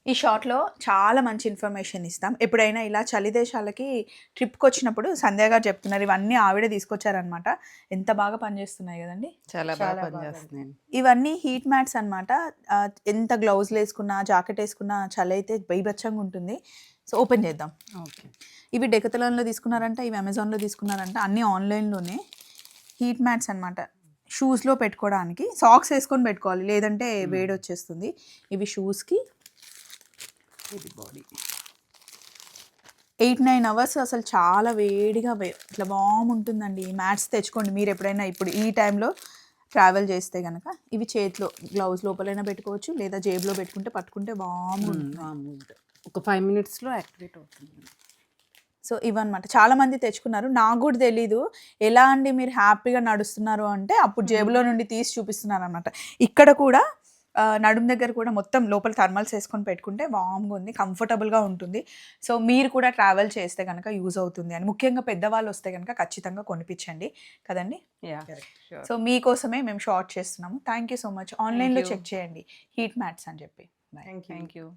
ఈ షార్ట్‌లో చాలా మంచి ఇన్ఫర్మేషన్ ఇస్తాం. ఎప్పుడైనా ఇలా చలి దేశాలకి ట్రిప్‌కొచ్చినప్పుడు సంధ్య గారు చెప్తున్నారు. ఇవన్నీ ఆవిడే తీసుకొచ్చారనమాట. ఎంత బాగా పనిచేస్తున్నాయి గదండీ! చాలా బాగా పనిచేస్తున్నాయండి. ఇవన్నీ హీట్ మ్యాట్స్ అనమాట. ఎంత గ్లౌజ్‌లేసుకున్నా, జాకెటేసుకున్నా చలైతే బీభత్సంగా ఉంటుంది. సో, ఓపెన్ చేద్దాం. ఓకే. ఇవి డెకథలాన్‌లో తీసుకున్నారంట, ఇవి అమెజాన్‌లో తీసుకున్నారంట. అన్నీ ఆన్‌లైన్‌లోనే. హీట్ మ్యాట్స్ అనమాట. షూస్‌లో పెట్టుకోవడానికి. సాక్స్ ఏసుకొని పెట్టుకోవాలి. లేదంటే వేడొచ్చేస్తుంది. ఇవి షూస్‌కి. ఇది బాడీ. 8, 9 అవర్స్ అసలు చాలా వేడిగా ఇట్లా వార్మ్ ఉంటుందండి. ఈ మ్యాట్స్ తెచ్చుకోండి మీరు ఎప్పుడైనా ఇప్పుడు ఈ టైంలో ట్రావెల్ చేస్తే గనక. ఇవి చేతిలో గ్లౌస్ లోపలైనా పెట్టుకోవచ్చు. లేదా జేబులో పెట్టుకుంటే పట్టుకుంటే వార్మ్‌గా ఉంటుంది. మామూలుగా ఒక 5 మినిట్స్‌లో యాక్టివేట్ అవుతుంది. సో, ఇవన్నమాట. చాలామంది తెచ్చుకున్నారు. నాకు గూడా తెలీదు. ఎలా అండి మీరు హ్యాపీగా నడుస్తున్నారు అంటే, అప్పుడు జేబులో నుండి తీసి చూపిస్తున్నారనమాట. ఇక్కడ కూడా నడుము దగ్గర కూడా మొత్తం లోపల థర్మల్స్ ఏసుకొని పెట్టుకుంటే వార్మ్‌గా ఉంది. కంఫర్టబుల్‌గా ఉంటుంది. సో, మీరు కూడా ట్రావెల్ చేస్తే గనక యూజ్ అవుతుంది అని. ముఖ్యంగా పెద్దవాళ్ళొస్తే గనక ఖచ్చితంగా కొనిపించండి. కదండీ! యాహ్! షూర్. సో, మీకోసమే మేము షార్ట్ చేస్తున్నాము. Thank you so much. Thank ఆన్‌లైన్‌లో యూ. చెక్ చేయండి. హీట్ మ్యాట్స్ అని చెప్పి. బై. Thank you.